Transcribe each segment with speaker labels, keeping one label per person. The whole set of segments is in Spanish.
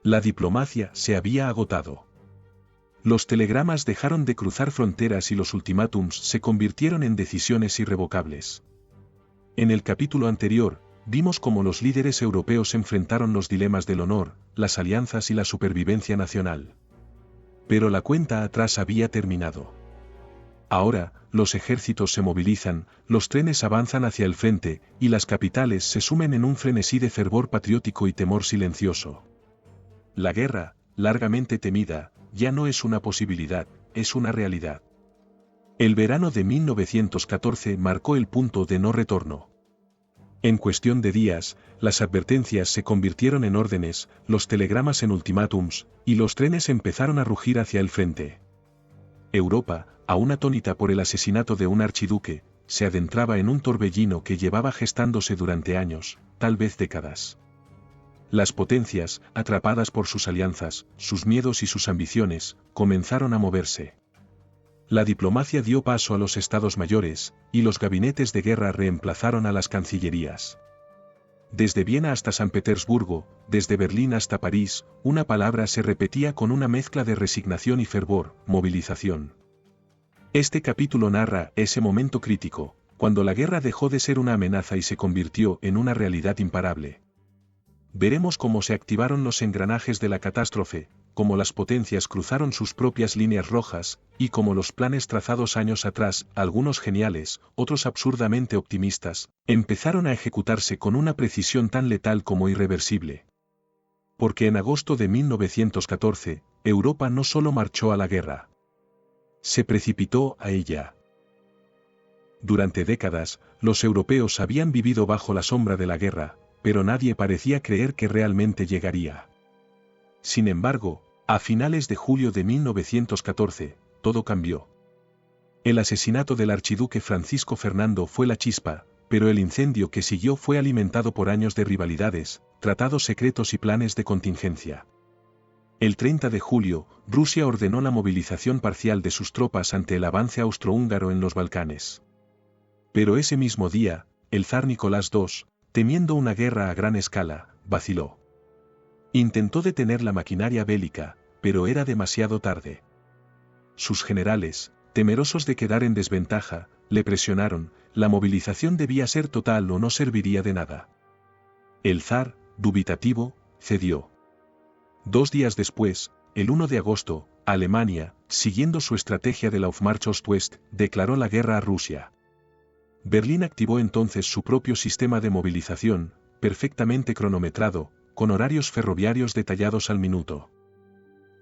Speaker 1: La diplomacia se había agotado. Los telegramas dejaron de cruzar fronteras y los ultimátums se convirtieron en decisiones irrevocables. En el capítulo anterior, vimos cómo los líderes europeos enfrentaron los dilemas del honor, las alianzas y la supervivencia nacional. Pero la cuenta atrás había terminado. Ahora, los ejércitos se movilizan, los trenes avanzan hacia el frente, y las capitales se sumen en un frenesí de fervor patriótico y temor silencioso. La guerra, largamente temida, ya no es una posibilidad, es una realidad. El verano de 1914 marcó el punto de no retorno. En cuestión de días, las advertencias se convirtieron en órdenes, los telegramas en ultimátums, y los trenes empezaron a rugir hacia el frente. Europa, aún atónita por el asesinato de un archiduque, se adentraba en un torbellino que llevaba gestándose durante años, tal vez décadas. Las potencias, atrapadas por sus alianzas, sus miedos y sus ambiciones, comenzaron a moverse. La diplomacia dio paso a los estados mayores, y los gabinetes de guerra reemplazaron a las cancillerías. Desde Viena hasta San Petersburgo, desde Berlín hasta París, una palabra se repetía con una mezcla de resignación y fervor: movilización. Este capítulo narra ese momento crítico, cuando la guerra dejó de ser una amenaza y se convirtió en una realidad imparable. Veremos cómo se activaron los engranajes de la catástrofe, cómo las potencias cruzaron sus propias líneas rojas, y cómo los planes trazados años atrás, algunos geniales, otros absurdamente optimistas, empezaron a ejecutarse con una precisión tan letal como irreversible. Porque en agosto de 1914, Europa no solo marchó a la guerra. Se precipitó a ella. Durante décadas, los europeos habían vivido bajo la sombra de la guerra, pero nadie parecía creer que realmente llegaría. Sin embargo, a finales de julio de 1914, todo cambió. El asesinato del archiduque Francisco Fernando fue la chispa, pero el incendio que siguió fue alimentado por años de rivalidades, tratados secretos y planes de contingencia. El 30 de julio, Rusia ordenó la movilización parcial de sus tropas ante el avance austrohúngaro en los Balcanes. Pero ese mismo día, el zar Nicolás II, temiendo una guerra a gran escala, vaciló. Intentó detener la maquinaria bélica, pero era demasiado tarde. Sus generales, temerosos de quedar en desventaja, le presionaron: la movilización debía ser total o no serviría de nada. El zar, dubitativo, cedió. 2 días después, el 1 de agosto, Alemania, siguiendo su estrategia del Aufmarsch Ost-West, declaró la guerra a Rusia. Berlín activó entonces su propio sistema de movilización, perfectamente cronometrado, con horarios ferroviarios detallados al minuto.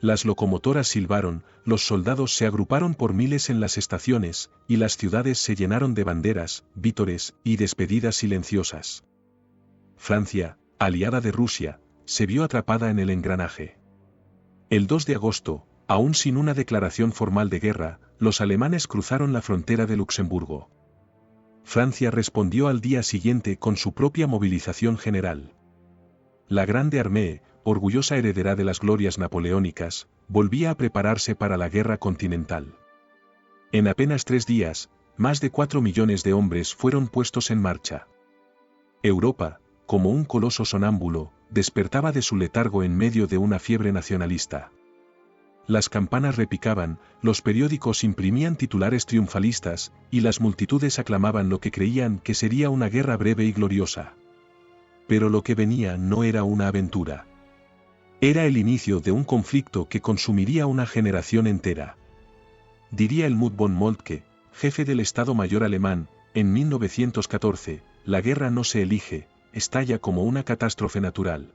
Speaker 1: Las locomotoras silbaron, los soldados se agruparon por miles en las estaciones, y las ciudades se llenaron de banderas, vítores y despedidas silenciosas. Francia, aliada de Rusia, se vio atrapada en el engranaje. El 2 de agosto, aún sin una declaración formal de guerra, los alemanes cruzaron la frontera de Luxemburgo. Francia respondió al día siguiente con su propia movilización general. La Grande Armée, orgullosa heredera de las glorias napoleónicas, volvía a prepararse para la guerra continental. En apenas 3 días, más de 4 millones de hombres fueron puestos en marcha. Europa, como un coloso sonámbulo, despertaba de su letargo en medio de una fiebre nacionalista. Las campanas repicaban, los periódicos imprimían titulares triunfalistas, y las multitudes aclamaban lo que creían que sería una guerra breve y gloriosa. Pero lo que venía no era una aventura. Era el inicio de un conflicto que consumiría una generación entera. Diría Helmut von Moltke, jefe del Estado Mayor alemán, en 1914, la guerra no se elige, estalla como una catástrofe natural.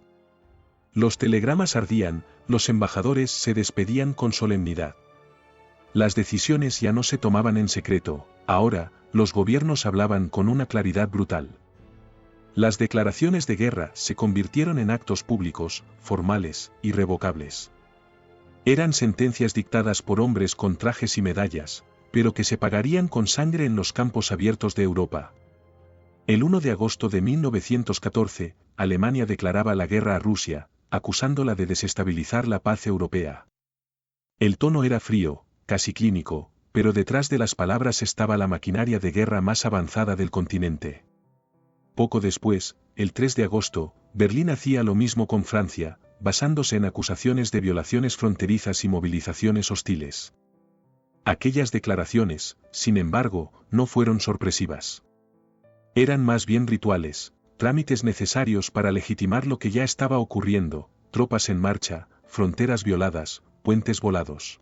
Speaker 1: Los telegramas ardían, los embajadores se despedían con solemnidad. Las decisiones ya no se tomaban en secreto, ahora, los gobiernos hablaban con una claridad brutal. Las declaraciones de guerra se convirtieron en actos públicos, formales, irrevocables. Eran sentencias dictadas por hombres con trajes y medallas, pero que se pagarían con sangre en los campos abiertos de Europa. El 1 de agosto de 1914, Alemania declaraba la guerra a Rusia, acusándola de desestabilizar la paz europea. El tono era frío, casi clínico, pero detrás de las palabras estaba la maquinaria de guerra más avanzada del continente. Poco después, el 3 de agosto, Berlín hacía lo mismo con Francia, basándose en acusaciones de violaciones fronterizas y movilizaciones hostiles. Aquellas declaraciones, sin embargo, no fueron sorpresivas. Eran más bien rituales, trámites necesarios para legitimar lo que ya estaba ocurriendo, tropas en marcha, fronteras violadas, puentes volados.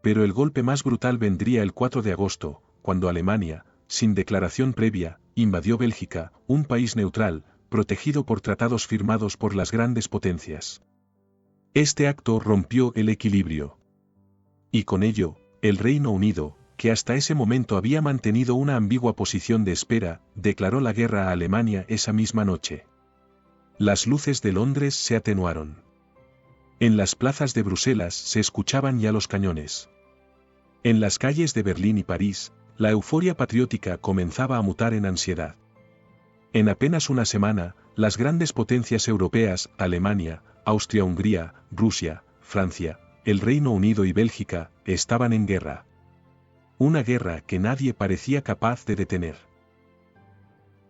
Speaker 1: Pero el golpe más brutal vendría el 4 de agosto, cuando Alemania, sin declaración previa, invadió Bélgica, un país neutral, protegido por tratados firmados por las grandes potencias. Este acto rompió el equilibrio. Y con ello, el Reino Unido, que hasta ese momento había mantenido una ambigua posición de espera, declaró la guerra a Alemania esa misma noche. Las luces de Londres se atenuaron. En las plazas de Bruselas se escuchaban ya los cañones. En las calles de Berlín y París, la euforia patriótica comenzaba a mutar en ansiedad. En apenas una semana, las grandes potencias europeas, Alemania, Austria-Hungría, Rusia, Francia, el Reino Unido y Bélgica, estaban en guerra. Una guerra que nadie parecía capaz de detener.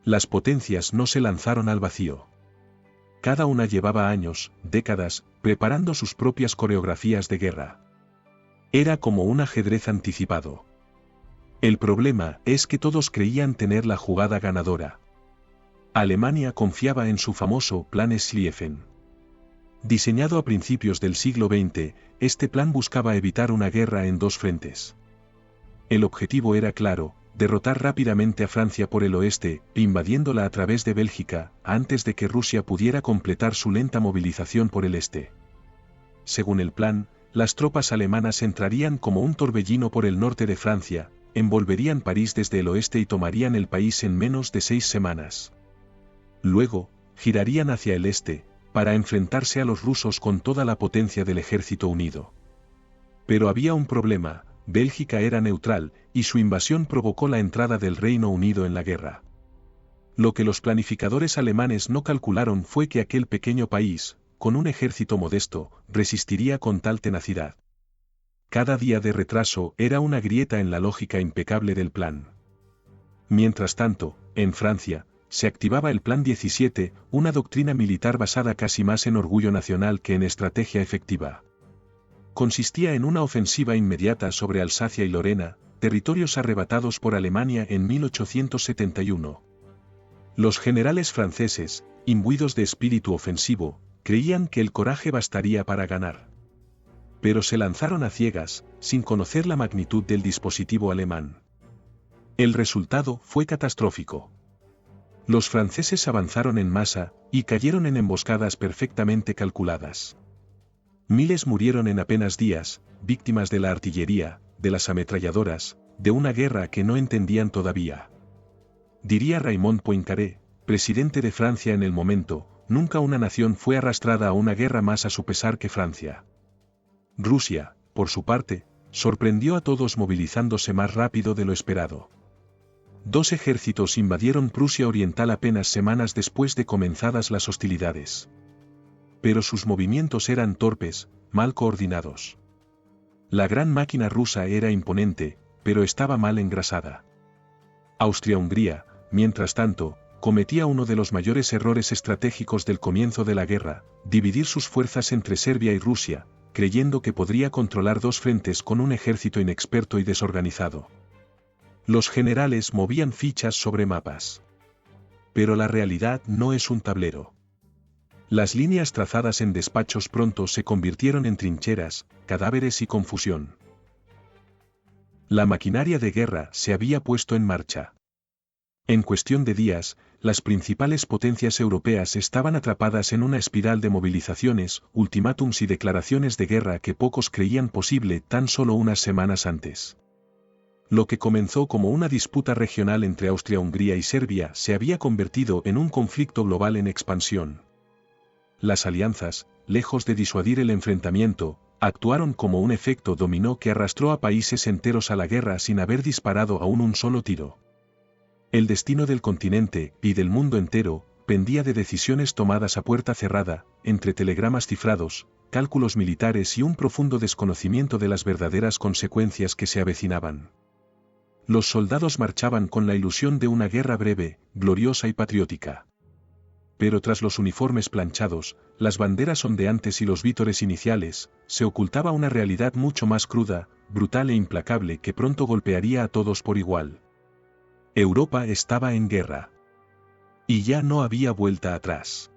Speaker 1: Las potencias no se lanzaron al vacío. Cada una llevaba años, décadas, preparando sus propias coreografías de guerra. Era como un ajedrez anticipado. El problema es que todos creían tener la jugada ganadora. Alemania confiaba en su famoso Plan Schlieffen. Diseñado a principios del siglo XX, este plan buscaba evitar una guerra en dos frentes. El objetivo era claro: derrotar rápidamente a Francia por el oeste, invadiéndola a través de Bélgica, antes de que Rusia pudiera completar su lenta movilización por el este. Según el plan, las tropas alemanas entrarían como un torbellino por el norte de Francia, envolverían París desde el oeste y tomarían el país en menos de 6 semanas. Luego, girarían hacia el este, para enfrentarse a los rusos con toda la potencia del Ejército Unido. Pero había un problema: Bélgica era neutral, y su invasión provocó la entrada del Reino Unido en la guerra. Lo que los planificadores alemanes no calcularon fue que aquel pequeño país, con un ejército modesto, resistiría con tal tenacidad. Cada día de retraso era una grieta en la lógica impecable del plan. Mientras tanto, en Francia, se activaba el Plan 17, una doctrina militar basada casi más en orgullo nacional que en estrategia efectiva. Consistía en una ofensiva inmediata sobre Alsacia y Lorena, territorios arrebatados por Alemania en 1871. Los generales franceses, imbuidos de espíritu ofensivo, creían que el coraje bastaría para ganar. Pero se lanzaron a ciegas, sin conocer la magnitud del dispositivo alemán. El resultado fue catastrófico. Los franceses avanzaron en masa, y cayeron en emboscadas perfectamente calculadas. Miles murieron en apenas días, víctimas de la artillería, de las ametralladoras, de una guerra que no entendían todavía. Diría Raymond Poincaré, presidente de Francia en el momento: nunca una nación fue arrastrada a una guerra más a su pesar que Francia. Rusia, por su parte, sorprendió a todos movilizándose más rápido de lo esperado. 2 ejércitos invadieron Prusia Oriental apenas semanas después de comenzadas las hostilidades. Pero sus movimientos eran torpes, mal coordinados. La gran máquina rusa era imponente, pero estaba mal engrasada. Austria-Hungría, mientras tanto, cometía uno de los mayores errores estratégicos del comienzo de la guerra: dividir sus fuerzas entre Serbia y Rusia, creyendo que podría controlar 2 frentes con un ejército inexperto y desorganizado. Los generales movían fichas sobre mapas. Pero la realidad no es un tablero. Las líneas trazadas en despachos pronto se convirtieron en trincheras, cadáveres y confusión. La maquinaria de guerra se había puesto en marcha. En cuestión de días, las principales potencias europeas estaban atrapadas en una espiral de movilizaciones, ultimátums y declaraciones de guerra que pocos creían posible tan solo unas semanas antes. Lo que comenzó como una disputa regional entre Austria-Hungría y Serbia se había convertido en un conflicto global en expansión. Las alianzas, lejos de disuadir el enfrentamiento, actuaron como un efecto dominó que arrastró a países enteros a la guerra sin haber disparado aún un solo tiro. El destino del continente, y del mundo entero, pendía de decisiones tomadas a puerta cerrada, entre telegramas cifrados, cálculos militares y un profundo desconocimiento de las verdaderas consecuencias que se avecinaban. Los soldados marchaban con la ilusión de una guerra breve, gloriosa y patriótica. Pero tras los uniformes planchados, las banderas ondeantes y los vítores iniciales, se ocultaba una realidad mucho más cruda, brutal e implacable que pronto golpearía a todos por igual. Europa estaba en guerra. Y ya no había vuelta atrás.